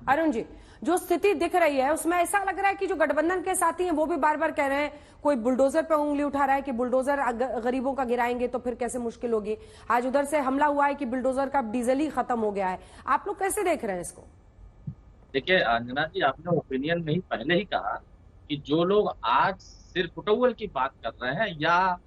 अरुण जी, जो स्थिति दिख रही है उसमें ऐसा लग रहा है कि जो गठबंधन के साथी हैं वो भी बार बार कह रहे हैं, कोई बुलडोजर पे उंगली उठा रहा है कि बुलडोजर गरीबों का गिराएंगे तो फिर कैसे मुश्किल होगी। आज उधर से हमला हुआ है कि बुलडोजर का डीजल ही खत्म हो गया है। आप लोग कैसे देख रहे हैं इसको? देखिए अंजना जी, आपने ओपिनियन में ही पहले ही कहा कि जो लोग आज सिर फुटौल की बात कर रहे हैं या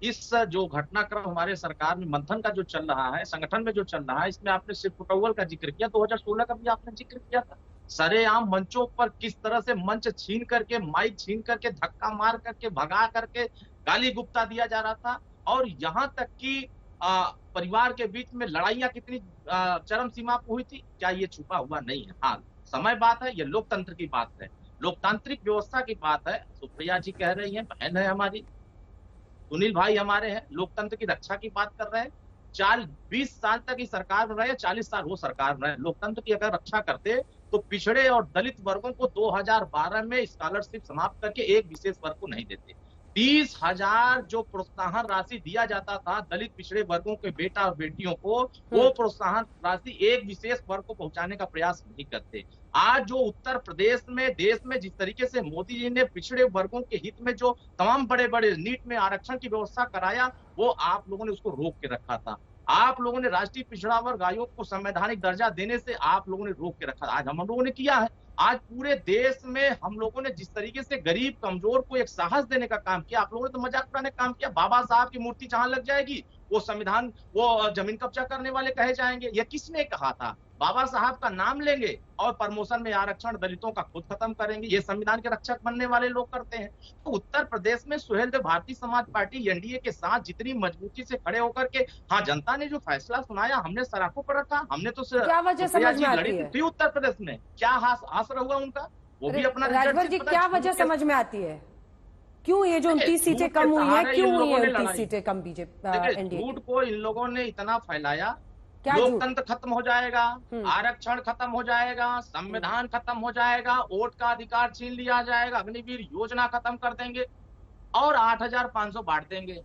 इस जो घटनाक्रम हमारे सरकार में मंथन का जो चल रहा है, संगठन में जो चल रहा है, इसमें आपने सिर फुटौल का जिक्र किया। 2016 का भी आपने जिक्र किया था। सरेआम मंचों पर किस तरह से मंच छीन करके, माइक छीन करके, धक्का मार करके, भगा करके गाली गुप्ता दिया जा रहा था। और यहाँ तक कि परिवार के बीच में लड़ाइयां कितनी चरम सीमा पर हुई थी, क्या ये छुपा हुआ नहीं है? हाँ, समय बात है, ये लोकतंत्र की बात है, लोकतांत्रिक व्यवस्था की बात है। सुप्रिया जी कह रही हैं, बहन है हमारी, सुनील भाई हमारे हैं, लोकतंत्र की रक्षा की बात कर रहे हैं। 20 साल तक ही सरकार में रहे, 40 साल वो सरकार में रहे, लोकतंत्र की अगर रक्षा करते तो पिछड़े और दलित वर्गों को 2012 में स्कॉलरशिप समाप्त करके एक विशेष वर्ग को नहीं देते। 30,000 जो प्रोत्साहन राशि दिया जाता था दलित पिछड़े वर्गों के बेटा और बेटियों को, वो प्रोत्साहन राशि एक विशेष वर्ग को पहुंचाने का प्रयास नहीं करते। आज जो उत्तर प्रदेश में, देश में जिस तरीके से मोदी जी ने पिछड़े वर्गों के हित में जो तमाम बड़े बड़े नीट में आरक्षण की व्यवस्था कराया, वो आप लोगों ने उसको रोक के रखा था। आप लोगों ने राष्ट्रीय पिछड़ा वर्ग आयोग को संवैधानिक दर्जा देने से आप लोगों ने रोक के रखा। आज हम लोगों ने किया है। आज पूरे देश में हम लोगों ने जिस तरीके से गरीब कमजोर को एक साहस देने का काम किया, आप लोगों ने तो मजाक उड़ाने का काम किया। बाबा साहब की मूर्ति जहां लग जाएगी वो संविधान, वो जमीन कब्जा करने वाले कहे जाएंगे। ये किसने कहा था? बाबा साहब का नाम लेंगे और प्रमोशन में आरक्षण दलितों का खुद खत्म करेंगे। ये संविधान के रक्षक बनने वाले लोग करते हैं। तो उत्तर प्रदेश में सुहेलदेव भारतीय समाज पार्टी एनडीए के साथ जितनी मजबूती से खड़े होकर के, हाँ, जनता ने जो फैसला सुनाया हमने सराखों पर रखा। हमने तो क्या वजह सुप्रिया समझ जी में लड़ी आती है? थी उत्तर प्रदेश में, क्या हासिल हुआ उनका? वो भी अपना राजभर जी, क्या वजह समझ में आती है? क्यों ये जो 29 सीटें कम हुई हैं, क्यों हुई है 29 सीटें कम बीजेपी एनडीए? झूठ को इन लोगों ने इतना फैलाया, क्या झूठ? लोकतंत्र खत्म हो जाएगा, आरक्षण खत्म हो जाएगा, संविधान खत्म हो जाएगा, वोट का अधिकार छीन लिया जाएगा, अग्निवीर योजना खत्म कर देंगे और 8,500 बांट देंगे,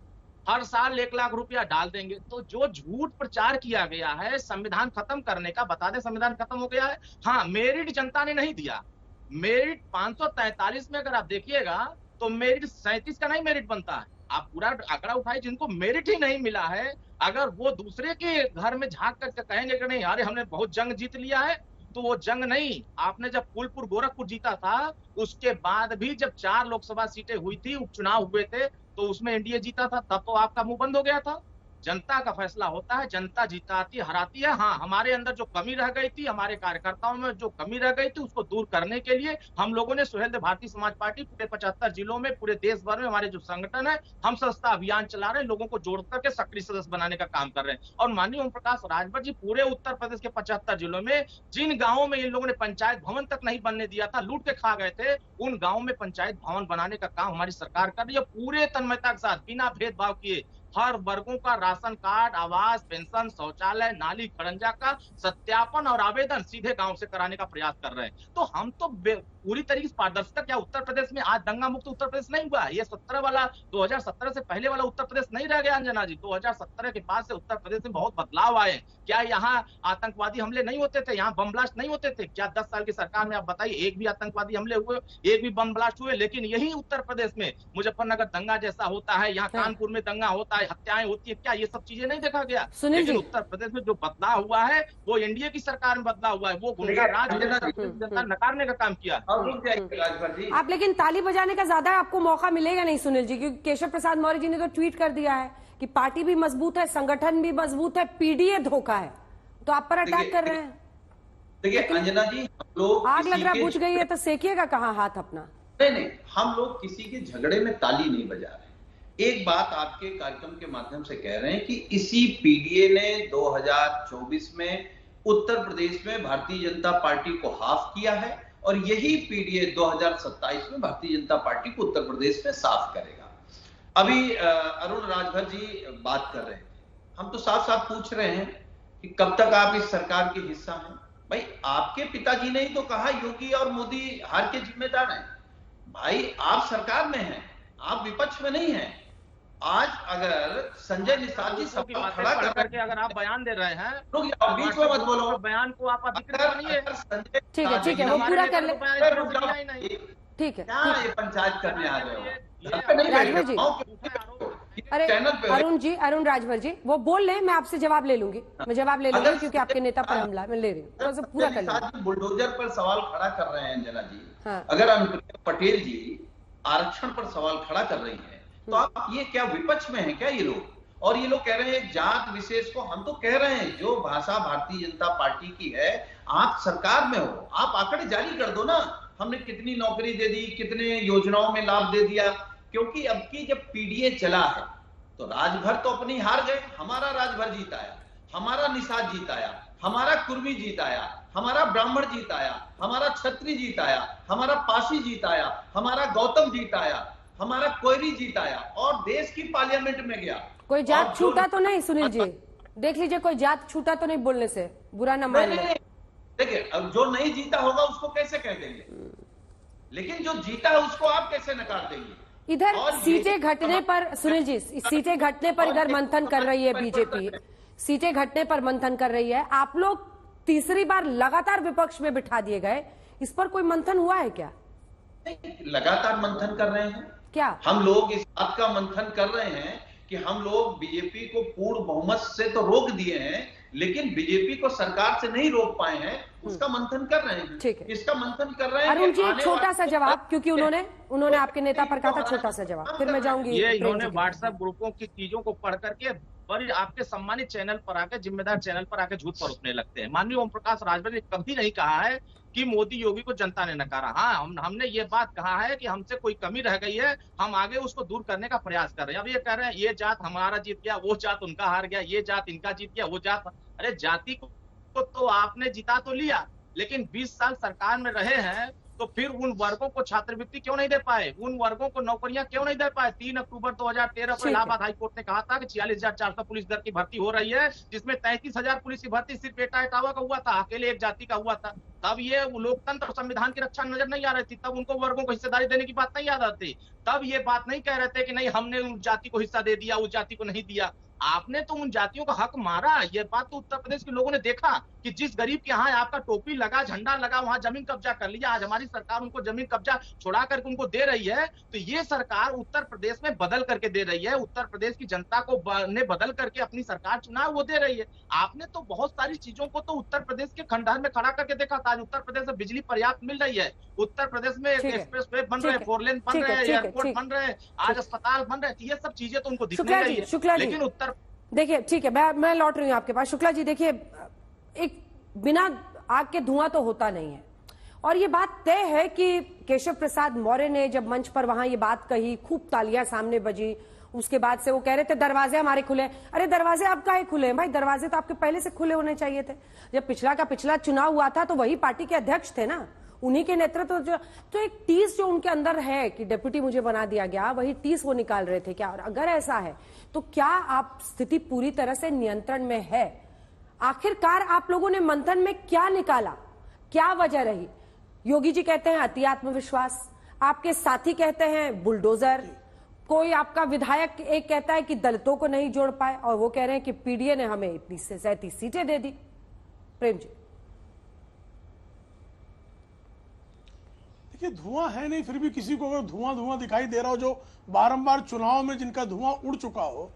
हर साल 1 लाख रुपया डाल देंगे। तो जो झूठ प्रचार किया गया है संविधान खत्म करने का, बता दें संविधान खत्म हो गया है। हाँ, मेरिट जनता ने नहीं दिया। मेरिट 543 में अगर आप देखिएगा तो मेरिट 37 का नहीं मेरिट बनता है। आप पूरा आंकड़ा उठाए, जिनको मेरिट ही नहीं मिला है, अगर वो दूसरे के घर में झांक कर कहेंगे कि नहीं अरे हमने बहुत जंग जीत लिया है, तो वो जंग नहीं। आपने जब फूलपुर गोरखपुर जीता था, उसके बाद भी जब 4 लोकसभा सीटें हुई थी, उपचुनाव हुए थे, तो उसमें एनडीए जीता था, तब तो आपका मुंह बंद हो गया था। जनता का फैसला होता है, जनता जिताती हराती है। हाँ, हमारे अंदर जो कमी रह गई थी, हमारे कार्यकर्ताओं में जो कमी रह गई थी, उसको दूर करने के लिए हम लोगों ने सुहेलदेव भारतीय समाज पार्टी पूरे 75 जिलों में, पूरे देश भर में हमारे जो संगठन है, हम सस्ता अभियान चला रहे हैं, लोगों को जोड़ करके सक्रिय सदस्य बनाने का काम कर रहे हैं। और माननीय ओम प्रकाश राजभर जी, पूरे उत्तर प्रदेश के 75 जिलों में जिन गांवों में इन लोगों ने पंचायत भवन तक नहीं बनने दिया था, लूट के खा गए थे, उन गांवों में पंचायत भवन बनाने का काम हमारी सरकार कर रही है, पूरे तन्मयता के साथ, बिना भेदभाव किए। हर वर्गों का राशन कार्ड, आवास, पेंशन, शौचालय, नाली, खड़ंजा का सत्यापन और आवेदन सीधे गांव से कराने का प्रयास कर रहे हैं। तो हम तो पूरी तरीके से पारदर्शिता, क्या उत्तर प्रदेश में आज दंगा मुक्त उत्तर प्रदेश नहीं हुआ? ये 17 वाला, 2017 से पहले वाला उत्तर प्रदेश नहीं रह गया अंजना जी। 2017 के बाद से उत्तर प्रदेश में बहुत बदलाव आए। क्या यहाँ आतंकवादी हमले नहीं होते थे? यहाँ बम ब्लास्ट नहीं होते थे? क्या 10 साल की सरकार में आप बताइए एक भी आतंकवादी हमले हुए, एक भी बम ब्लास्ट हुए? लेकिन यही उत्तर प्रदेश में मुजफ्फरनगर दंगा जैसा होता है, यहाँ कानपुर में दंगा होता है, हत्याएं होती है, क्या ये सब चीजें नहीं देखा गया? लेकिन उत्तर प्रदेश में जो बदलाव हुआ है वो एनडीए की सरकार में बदलाव हुआ है, वो गुंडा राज जनता नकारने का काम किया। आप लेकिन ताली बजाने का ज्यादा आपको मौका मिलेगा नहीं सुनील जी, क्योंकि केशव प्रसाद मौर्य जी ने तो ट्वीट कर दिया है कि पार्टी भी मजबूत है, संगठन भी मजबूत है, पीडीए धोखा है, तो आप पर अटैक कर रहे हैं। देखिए अंजना जी, हम लोग आग लग रहा बुझ गई है तो सेकिएगा कहाँ हाथ अपना? नहीं, हम लोग किसी के झगड़े में ताली नहीं बजा रहे। एक बात आपके कार्यक्रम के माध्यम से कह रहे हैं कि इसी पीडीए ने 2024 में उत्तर प्रदेश में भारतीय जनता पार्टी को हाफ किया है और यही पीडीए 2027 में भारतीय जनता पार्टी को उत्तर प्रदेश में साफ करेगा। अभी अरुण राजभर जी बात कर रहे थे, हम तो साफ साफ पूछ रहे हैं कि कब तक आप इस सरकार के हिस्सा हैं? भाई, आपके पिताजी ने ही तो कहा योगी और मोदी हार के जिम्मेदार हैं। भाई, आप सरकार में हैं, आप विपक्ष में नहीं हैं। आज अगर संजय निषाद जी दूसरों की सवाल बातें खड़ा पढ़ कर करके अगर आप बयान दे रहे हैं रुक जाओ, बीच में मत बोलो। बयान को आप अधिकृत बनिए। अगर संजय ठीक है, निषाद ठीक है, जी वो हमारे पूरा नेता कर ले। को बयान रुक जाओ, ठीक है, क्या ठीक ये पंचायत करने आ रहे हो? ये घर पे नहीं बैठ राजभर जी। रहे, गाँव के अरे चैनल पे अरुण राजभर जी, वो बोल ले, मैं आपसे जवाब ले लूंगी, मैं जवाब ले लूंगी अगर क्योंकि आपके नेता पर हमला मैं ले रही हूँ, थोड़ा सा पूरा कर लीजिए। जी बुलडोजर पर सवाल खड़ा कर रहे हैं अंजना जी। हाँ। अगर अनुप्रिया पटेल जी आरक्षण पर सवाल खड़ा कर रही हैं, तो आप ये क्या विपक्ष में है क्या ये लोग? और ये लोग कह रहे हैं जात विशेष को, हम तो कह रहे हैं जो भाषा भारतीय जनता पार्टी की है, आप सरकार में हो, आप आंकड़े जारी कर दो ना, हमने कितनी नौकरी दे दी, कितने योजनाओं में लाभ दे दिया। क्योंकि अब की जब पीडीए चला है तो राजभर तो अपनी हार गए, हमारा राजभर जीत आया, हमारा निषाद जीत आया, हमारा कुर्मी जीत आया, हमारा ब्राह्मण जीत आया, हमारा क्षत्रिय जीत आया, हमारा पासी जीत आया, हमारा गौतम जीत आया, हमारा कोयरी जीत आया और देश की पार्लियामेंट में गया। कोई जात छूटा तो नहीं सुनील जी, देख लीजिए कोई जात छूटा तो नहीं, बोलने से बुरा ना मान ले। देखिए अब जो नहीं जीता होगा उसको कैसे कह देंगे, लेकिन जो जीता है उसको आप कैसे नकार देंगे? इधर सीटें घटने पर सुनील जी, सीटें घटने पर इधर मंथन कर रही है बीजेपी, सीटें घटने पर मंथन कर रही है, आप लोग तीसरी बार लगातार विपक्ष में बिठा दिए गए, इस पर कोई मंथन हुआ है क्या? लगातार मंथन कर रहे हैं क्या हम लोग, इस बात का मंथन कर रहे हैं कि हम लोग बीजेपी को पूर्ण बहुमत से तो रोक दिए हैं, लेकिन बीजेपी को सरकार से नहीं रोक पाए हैं, उसका मंथन कर रहे हैं। ठीक है, इसका मंथन कर रहे हैं। अरुण जी एक छोटा सा जवाब, क्योंकि उन्होंने आपके नेता पर कहा था छोटा सा जवाब, फिर मैं जाऊंगी। ये इन्होंने व्हाट्सएप ग्रुपों की चीजों को पढ़ करके बड़ी आपके सम्मानित चैनल पर आके, जिम्मेदार चैनल पर आके झूठ परोसने लगते हैं। माननीय ओम प्रकाश राजभर ने कभी नहीं कहा है कि मोदी योगी को जनता ने नकारा। हाँ, हमने ये बात कहा है कि हमसे कोई कमी रह गई है, हम आगे उसको दूर करने का प्रयास कर रहे हैं। अब ये कह रहे हैं ये जात हमारा जीत गया, वो जात उनका हार गया, ये जात इनका जीत गया, वो जात, अरे जाति को तो आपने जिता तो लिया, लेकिन 20 साल सरकार में रहे हैं तो फिर उन वर्गों को छात्रवृत्ति क्यों नहीं दे पाए, उन वर्गों को नौकरियां क्यों नहीं दे पाए? 3 अक्टूबर 2013 को इलाहाबाद हाईकोर्ट ने कहा था कि 46,400 पुलिस दल की भर्ती हो रही है, जिसमें 33,000 पुलिस की भर्ती सिर्फ बेटा इटावा का हुआ था, अकेले एक जाति का हुआ था। तब ये लोकतंत्र और संविधान की रक्षा नजर नहीं आ रही थी, तब उनको वर्गों को हिस्सेदारी देने की बात नहीं याद आती, तब ये बात नहीं कह रहे थे कि नहीं हमने उस जाति को हिस्सा दे दिया, उस जाति को नहीं दिया। आपने तो उन जातियों का हक मारा। ये बात तो उत्तर प्रदेश के लोगों ने देखा कि जिस गरीब के यहाँ आपका टोपी लगा, झंडा लगा, वहां जमीन कब्जा कर लिया। आज हमारी सरकार उनको जमीन कब्जा छुड़ा करके उनको दे रही है, तो ये सरकार उत्तर प्रदेश में बदल करके दे रही है, उत्तर प्रदेश की जनता को ने बदल करके अपनी सरकार चुना वो दे रही है। आपने तो बहुत सारी चीजों को तो उत्तर प्रदेश के खंडहर में खड़ा करके देखा था। आज उत्तर प्रदेश में बिजली पर्याप्त मिल रही है, उत्तर प्रदेश में एक्सप्रेस वे बन रहे हैं, 4 लेन बन रहे हैं, एयरपोर्ट बन रहे हैं, आज अस्पताल बन रहे हैं, ये सब चीजें तो उनको दिख नहीं रही है। लेकिन उत्तर देखिए, ठीक है, मैं लौट रही हूँ आपके पास। शुक्ला जी देखिए, एक बिना आग के धुआं तो होता नहीं है, और ये बात तय है कि केशव प्रसाद मौर्य ने जब मंच पर वहां ये बात कही, खूब तालियां सामने बजी, उसके बाद से वो कह रहे थे दरवाजे हमारे खुले। अरे दरवाजे अब काहे खुले हैं भाई? दरवाजे तो आपके पहले से खुले होने चाहिए थे। जब पिछला चुनाव हुआ था तो वही पार्टी के अध्यक्ष थे ना, उन्हीं के नेतृत्व तो एक टीस जो उनके अंदर है कि डिप्टी मुझे बना दिया गया, वही टीस वो निकाल रहे थे क्या? और अगर ऐसा है तो क्या आप स्थिति पूरी तरह से नियंत्रण में है? आखिरकार आप लोगों ने मंथन में क्या निकाला, क्या वजह रही? योगी जी कहते हैं अति आत्मविश्वास, आपके साथी कहते हैं बुलडोजर, कोई आपका विधायक एक कहता है कि दलितों को नहीं जोड़ पाए, और वो कह रहे हैं कि पीडीए ने हमें इतनी 37 सीटें दे दी। प्रेम जी, देखिए धुआं है नहीं, फिर भी किसी को अगर धुआं दिखाई दे रहा हो, जो बारंबार चुनाव में जिनका धुआं उड़ चुका हो,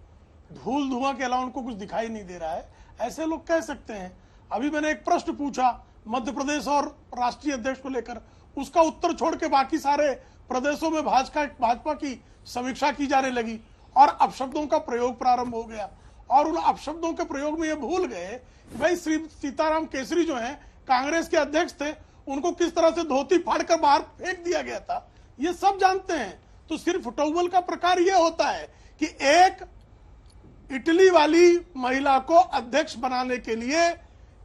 धूल धुआं के अलावा उनको कुछ दिखाई नहीं दे रहा है, ऐसे लोग कह सकते हैं। अभी मैंने एक प्रश्न पूछा मध्य प्रदेश और राष्ट्रीय अध्यक्ष को लेकर, उसका उत्तर छोड़ के बाकी सारे प्रदेशों में भाजपा की समीक्षा की जाने लगी और अपशब्दों का प्रयोग प्रारंभ हो गया। और उन अपशब्दों के प्रयोग में ये भूल गए कि भाई श्री सीताराम केसरी जो हैं कांग्रेस के अध्यक्ष थे, उनको किस तरह से धोती फाड़कर बाहर फेंक दिया गया था, ये सब जानते हैं। तो सिर्फ टॉवल का प्रकार ये होता है कि एक इटली वाली महिला को अध्यक्ष बनाने के लिए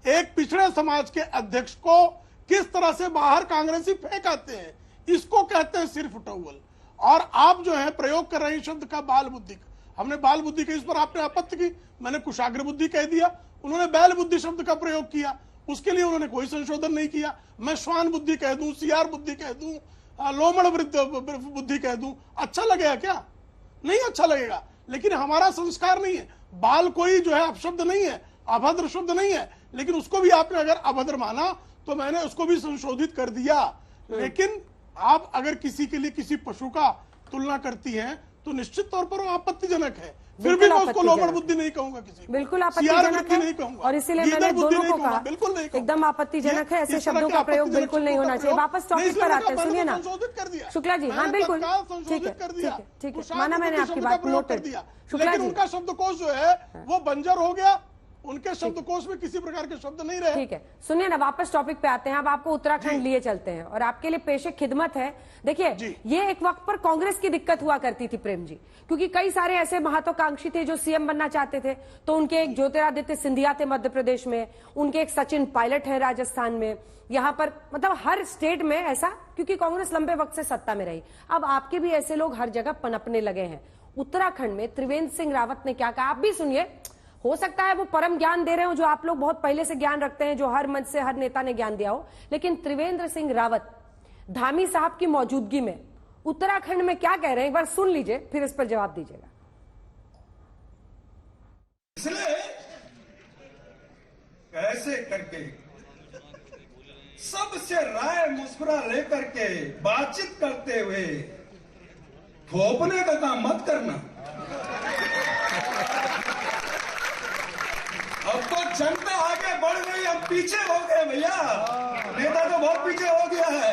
एक पिछड़े समाज के अध्यक्ष को किस तरह से बाहर कांग्रेसी फेंक आते हैं, इसको कहते हैं सिर्फ टॉवल। और आप जो है प्रयोग कर रहे हैं शब्द का बाल बुद्धि का, हमने बाल बुद्धि का, इस पर आपने आपत्ति की, मैंने कुशाग्र बुद्धि कह दिया, उन्होंने बैल बुद्धि शब्द का प्रयोग किया, उसके लिए उन्होंने कोई संशोधन नहीं किया। मैं श्वान बुद्धि कह दूं, सियार बुद्धि कह दूं, लोमड़ बुद्धि कह दूं, अच्छा लगेगा क्या? नहीं अच्छा लगेगा। लेकिन हमारा संस्कार नहीं है। बाल कोई जो है अपशब्द नहीं है, अभद्र शब्द नहीं है, लेकिन उसको भी आपने अगर अभद्र माना तो मैंने उसको भी संशोधित कर दिया। लेकिन आप अगर किसी के लिए किसी पशु का तुलना करती हैं तो निश्चित तौर पर वो आपत्तिजनक है। फिर भी मैं उसको लोमड़ बुद्धि नहीं कहूंगा, किसी बिल्कुल आपत्तिजनक नहीं है कहूंगा, और इसीलिए मैंने दोनों को कहा बिल्कुल नहीं, एकदम आपत्तिजनक है, ऐसे शब्दों का प्रयोग बिल्कुल नहीं होना चाहिए। वापस टॉपिक पर आते हैं, सुनिए ना शुक्ला जी। हाँ बिल्कुल ठीक है, ठीक है, माना मैंने आपकी बात, नोटेड। शुक्ला जी, उनका शब्दकोश जो है वो बंजर हो गया, उनके शब्दकोश में किसी प्रकार के शब्द नहीं रहे। ठीक है, सुनिए ना, वापस टॉपिक पे आते हैं। अब आपको उत्तराखंड लिए चलते हैं और आपके लिए पेशे खिदमत है। देखिए, ये एक वक्त पर कांग्रेस की दिक्कत हुआ करती थी प्रेम जी, क्योंकि कई सारे ऐसे महत्वाकांक्षी थे जो सीएम बनना चाहते थे। तो उनके एक ज्योतिरादित्य सिंधिया थे मध्य प्रदेश में, उनके एक सचिन पायलट है राजस्थान में, यहाँ पर मतलब हर स्टेट में ऐसा, क्योंकि कांग्रेस लंबे वक्त से सत्ता में रही। अब आपके भी ऐसे लोग हर जगह पनपने लगे हैं। उत्तराखंड में त्रिवेंद्र सिंह रावत ने क्या कहा, आप भी सुनिए। हो सकता है वो परम ज्ञान दे रहे हो जो आप लोग बहुत पहले से ज्ञान रखते हैं, जो हर मंच से हर नेता ने ज्ञान दिया हो, लेकिन त्रिवेंद्र सिंह रावत धामी साहब की मौजूदगी में उत्तराखंड में क्या कह रहे हैं, एक बार सुन लीजिए, फिर इस पर जवाब दीजिएगा। इसलिए कैसे करके सबसे राय मशवरा लेकर के बातचीत करते हुए थोपने का काम मत करना। अब तो जनता आगे बढ़ गई, अब पीछे हो गए भैया। नेता तो बहुत पीछे हो गया है,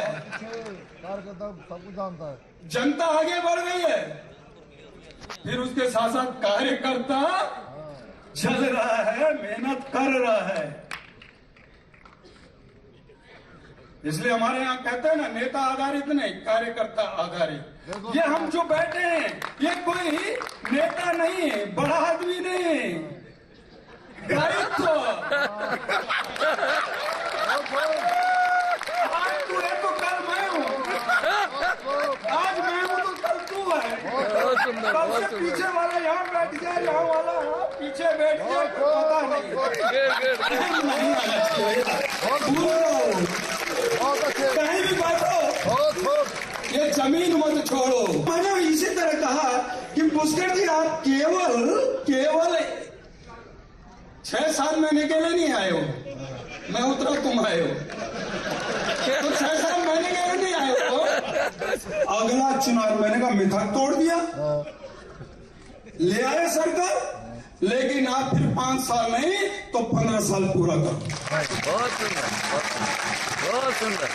कार्यकर्ता सब कुछ जानता है। जनता आगे बढ़ गई है, फिर उसके साथ साथ कार्यकर्ता चल रहा है, मेहनत कर रहा है। इसलिए हमारे यहाँ कहते हैं ना, नेता आधारित नहीं, कार्यकर्ता आधारित। ये हम जो बैठे हैं ये कोई नेता नहीं है, बड़ा आदमी नहीं है, दायित्व। आज तू है तो कल मैं हूँ, आज मैं हूँ तो कल तू है। कल से पीछे वाला यहाँ बैठ गया, यहाँ वाला पीछे बैठ गया, पता नहीं। कहीं भी बैठो, ये जमीन मत छोड़ो। मैंने इसी तरह कहा कि पुष्कर जी आप केवल 6-7 महीने के लिए नहीं आए हो, मैं उतरा तुम आए हो, तो 6-7 महीने के लिए नहीं आए हो। अगला चुनाव मैंने कहा मिथक तोड़ दिया, ले आए सरकार, लेकिन आप फिर 5 साल नहीं तो 15 साल पूरा करो। बहुत सुंदर, बहुत सुंदर।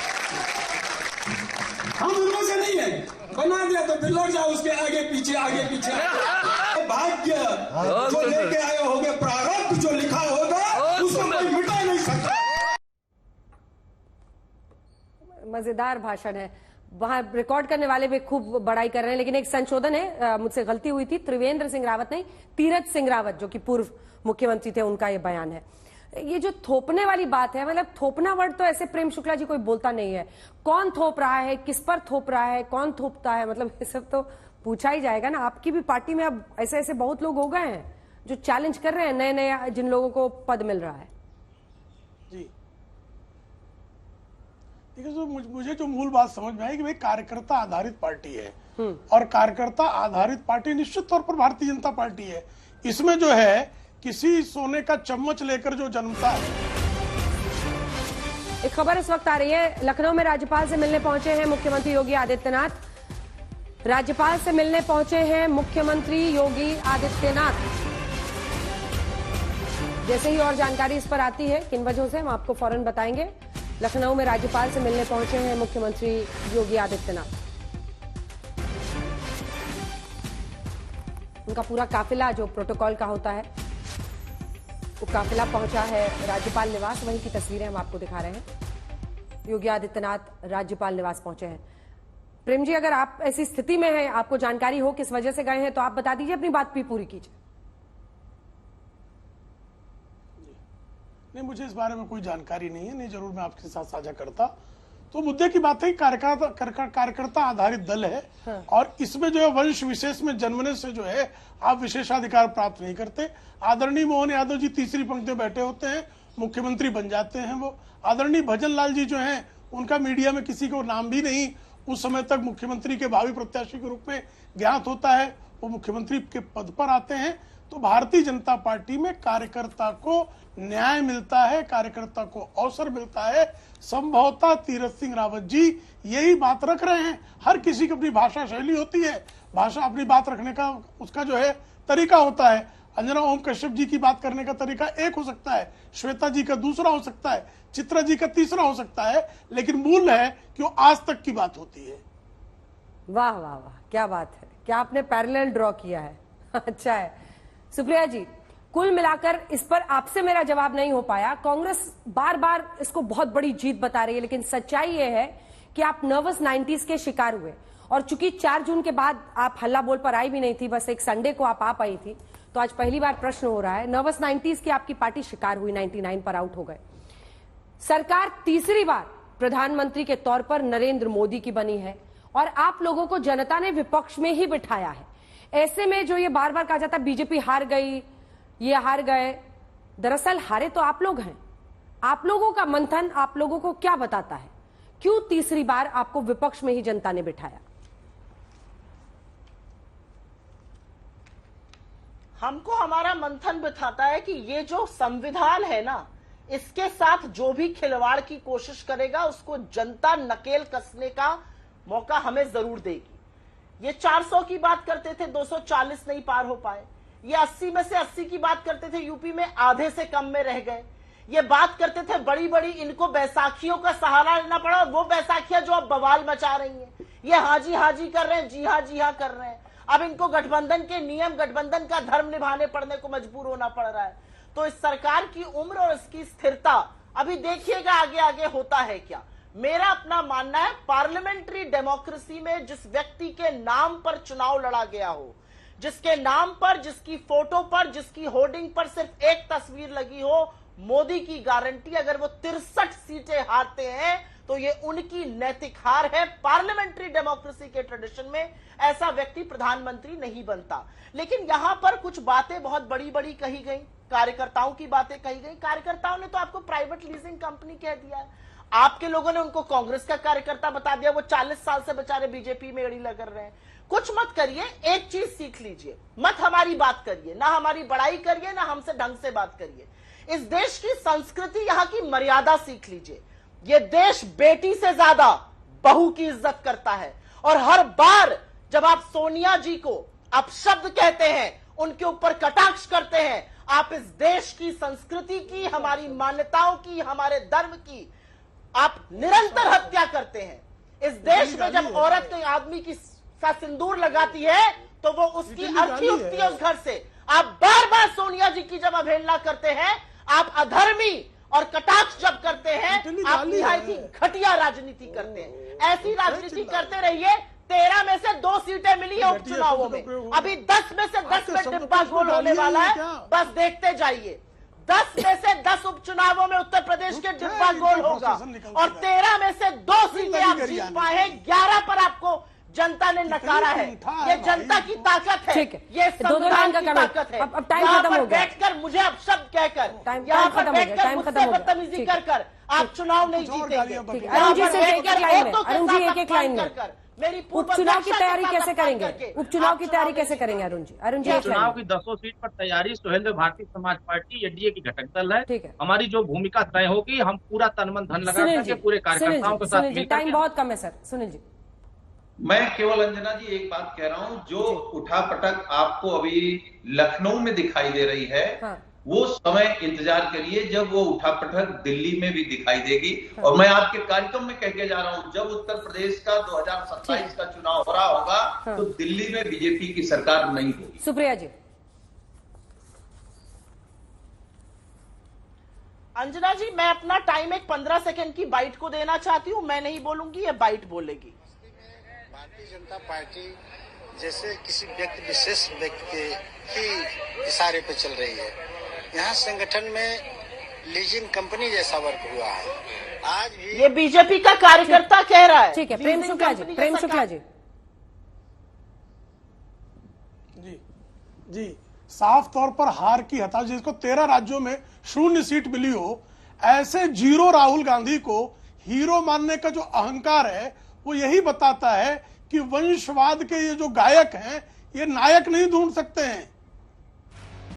हम उनमें से नहीं है, बना दिया तो फिर लौट जाओ उसके आगे पीछे भाग्य जो लेके आए होगे, प्रारब्ध जो लिखा होगा उसको कोई मिटा नहीं सकता। मजेदार भाषण है, वहां रिकॉर्ड करने वाले भी खूब बड़ाई कर रहे हैं, लेकिन एक संशोधन है, मुझसे गलती हुई थी, त्रिवेंद्र सिंह रावत नहीं, तीरथ सिंह रावत जो कि पूर्व मुख्यमंत्री थे, उनका ये बयान है। ये जो थोपने वाली बात है, मतलब थोपना वर्ड तो ऐसे प्रेम शुक्ला जी कोई बोलता नहीं है। कौन थोप रहा है, किस पर थोप रहा है, कौन थोपता है, मतलब ये सब तो पूछा ही जाएगा ना। आपकी भी पार्टी में अब ऐसे ऐसे बहुत लोग हो गए हैं जो चैलेंज कर रहे हैं, नए नए जिन लोगों को पद मिल रहा है। जी देखिए, तो मुझे जो मूल बात समझ में आई कि भाई कार्यकर्ता आधारित पार्टी है, और कार्यकर्ता आधारित पार्टी निश्चित तौर पर भारतीय जनता पार्टी है। इसमें जो है किसी सोने का चम्मच लेकर जो जन्मता है। एक खबर इस वक्त आ रही है, लखनऊ में राज्यपाल से मिलने पहुंचे हैं मुख्यमंत्री योगी आदित्यनाथ। राज्यपाल से मिलने पहुंचे हैं मुख्यमंत्री योगी आदित्यनाथ। जैसे ही और जानकारी इस पर आती है किन वजहों से, हम आपको फौरन बताएंगे। लखनऊ में राज्यपाल से मिलने पहुंचे हैं मुख्यमंत्री योगी आदित्यनाथ। उनका पूरा काफिला जो प्रोटोकॉल का होता है, वो काफिला पहुंचा है राज्यपाल निवास। वहीं की तस्वीरें हम आपको दिखा रहे हैं। योगी आदित्यनाथ राज्यपाल निवास पहुंचे हैं। प्रेम जी, अगर आप ऐसी स्थिति में हैं, आपको जानकारी हो किस वजह से गए हैं, तो आप बता दीजिए, अपनी बात भी पूरी कीजिए। नहीं, मुझे इस बारे में कोई जानकारी नहीं है, नहीं जरूर मैं आपके साथ साझा करता। तो मुद्दे की बात है, कार्यकर्ता आधारित दल है। हाँ। और इसमें जो है वंश विशेष में जन्मने से जो है आप विशेषाधिकार प्राप्त नहीं करते। आदरणीय मोहन यादव जी तीसरी पंक्ति में बैठे होते हैं, मुख्यमंत्री बन जाते हैं वो। आदरणीय भजन लाल जी जो हैं, उनका मीडिया में किसी को नाम भी नहीं उस समय तक मुख्यमंत्री के भावी प्रत्याशी के रूप में ज्ञात होता है। वो मुख्यमंत्री के पद पर आते हैं तो भारतीय जनता पार्टी में कार्यकर्ता को न्याय मिलता है, कार्यकर्ता को अवसर मिलता है। संभवतः तीरथ सिंह रावत जी यही बात रख रहे हैं। हर किसी की अपनी भाषा शैली होती है, भाषा अपनी बात रखने का उसका जो है तरीका होता है। अंजना ओम कश्यप जी की बात करने का तरीका एक हो सकता है, श्वेता जी का दूसरा हो सकता है, चित्रा जी का तीसरा हो सकता है, लेकिन मूल है कि वो आज तक की बात होती है। वाह वाह वाह, क्या बात है, क्या आपने पैरेलल ड्रॉ किया है। अच्छा है सुप्रिया जी, कुल मिलाकर इस पर आपसे मेरा जवाब नहीं हो पाया। कांग्रेस बार बार इसको बहुत बड़ी जीत बता रही है, लेकिन सच्चाई ये है कि आप नर्वस 90s के शिकार हुए। और चूंकि 4 जून के बाद आप हल्ला बोल पर आई भी नहीं थी, बस एक संडे को आप आ पाई थी, तो आज पहली बार प्रश्न हो रहा है। नर्वस 90s की आपकी पार्टी शिकार हुई, 99 पर आउट हो गए। सरकार तीसरी बार प्रधानमंत्री के तौर पर नरेंद्र मोदी की बनी है और आप लोगों को जनता ने विपक्ष में ही बिठाया है। ऐसे में जो ये बार बार कहा जाता है बीजेपी हार गई, ये हार गए, दरअसल हारे तो आप लोग हैं। आप लोगों का मंथन आप लोगों को क्या बताता है, क्यों तीसरी बार आपको विपक्ष में ही जनता ने बिठाया? हमको हमारा मंथन बताता है कि ये जो संविधान है ना, इसके साथ जो भी खिलवाड़ की कोशिश करेगा उसको जनता नकेल कसने का मौका हमें जरूर देगी। ये 400 की बात करते थे, 240 नहीं पार हो पाए। ये 80 में से 80 की बात करते थे, यूपी में आधे से कम में रह गए। ये बात करते थे बड़ी बड़ी, इनको बैसाखियों का सहारा लेना पड़ा, वो बैसाखियां जो अब बवाल मचा रही हैं। ये हाजी कर रहे हैं, जी हाँ कर रहे हैं। अब इनको गठबंधन के नियम, गठबंधन का धर्म निभाने पड़ने को मजबूर होना पड़ रहा है। तो इस सरकार की उम्र और इसकी स्थिरता अभी देखिएगा आगे आगे होता है क्या। मेरा अपना मानना है, पार्लियामेंट्री डेमोक्रेसी में जिस व्यक्ति के नाम पर चुनाव लड़ा गया हो, जिसके नाम पर, जिसकी फोटो पर, जिसकी होर्डिंग पर सिर्फ एक तस्वीर लगी हो, मोदी की गारंटी, अगर वो 63 सीटें हारते हैं तो ये उनकी नैतिक हार है। पार्लियामेंट्री डेमोक्रेसी के ट्रेडिशन में ऐसा व्यक्ति प्रधानमंत्री नहीं बनता। लेकिन यहां पर कुछ बातें बहुत बड़ी बड़ी कही गई, कार्यकर्ताओं की बातें कही गई। कार्यकर्ताओं ने तो आपको प्राइवेट लीजिंग कंपनी कह दिया है, आपके लोगों ने उनको कांग्रेस का कार्यकर्ता बता दिया। वो 40 साल से बेचारे बीजेपी में एड़ी लग रहे हैं। कुछ मत करिए, एक चीज सीख लीजिए, मत हमारी बात करिए, ना हमारी बड़ाई करिए, ना हमसे ढंग से बात करिए। इस देश की संस्कृति, यहां की मर्यादा सीख लीजिए। ये देश बेटी से ज्यादा बहू की इज्जत करता है। और हर बार जब आप सोनिया जी को अपशब्द कहते हैं, उनके ऊपर कटाक्ष करते हैं, आप इस देश की संस्कृति की, हमारी मान्यताओं की, हमारे धर्म की आप निरंतर हत्या करते हैं। इस देश में जब औरत कोई आदमी की सा सिंदूर लगाती है तो वो उसकी अर्थी उठती है उस घर से। आप बार बार सोनिया जी की जब अवहेलना करते हैं, आप अधर्मी और कटाक्ष जब करते हैं, आप निहायत ही घटिया राजनीति करते हैं। ऐसी राजनीति करते रहिए। 13 में से 2 सीटें मिली है उपचुनावों में, अभी 10 में से 10 में डिब्बा गोल होने वाला है, बस देखते जाइए। 10 में से 10 उपचुनावों में उत्तर प्रदेश के डिब्बा गोल होगा और 13 में से 2 सीटें आप जीत पाए, 11 पर आपको जनता ने नकारा है। ये जनता की ताकत है, ये संविधान की ताकत है। अब टाइम खत्म हो गया। बैठकर मुझे अब शब्द कहकर, यहाँ पर बैठकर मुझसे बदतमीजी कर आप चुनाव नहीं जीतेंगे। अरुण जी सिर्फ एक लाइन में, अरुण जी एक लाइन में, मेरी उपचुनाव की तैयारी कैसे करेंगे? उपचुनाव की तैयारी कैसे करेंगे अरुण जी? अरुण जी, चुनाव की 10 सीट पर तैयारी सुहेलदेव भारतीय समाज पार्टी एनडीए की घटक दल है। हमारी जो भूमिका तय होगी, हम पूरा तन मन धन लगा करके पूरे कार्यकर्ताओं के साथ मिलकर। टाइम बहुत कम है सर। सुनील जी, मैं केवल अंजना जी एक बात कह रहा हूं, जो उठापटक आपको अभी लखनऊ में दिखाई दे रही है, हाँ। वो समय इंतजार करिए जब वो उठापटक दिल्ली में भी दिखाई देगी। हाँ। और मैं आपके कार्यक्रम में कह के जा रहा हूं, जब उत्तर प्रदेश का 2027 का चुनाव हो रहा होगा, हाँ। तो दिल्ली में बीजेपी की सरकार नहीं होगी। सुप्रिया जी। अंजना जी, मैं अपना टाइम एक 15 सेकंड की बाइट को देना चाहती हूं। मैं नहीं बोलूंगी, ये बाइट बोलेगी। भारतीय जनता पार्टी जैसे किसी व्यक्ति, विशेष व्यक्ति के इशारे पे चल रही है। यहाँ संगठन में लीजिंग कंपनी जैसा वर्क हुआ है। आज भी ये बीजेपी का कार्यकर्ता कह रहा है। ठीक है, प्रेम शुक्ला जी, प्रेम शुक्ला जी। जी, साफ तौर पर हार की हताशा, जिसको 13 राज्यों में 0 सीट मिली हो, ऐसे जीरो राहुल गांधी को हीरो मानने का जो अहंकार है, वो यही बताता है कि वंशवाद के ये जो गायक हैं, ये नायक नहीं ढूंढ सकते हैं।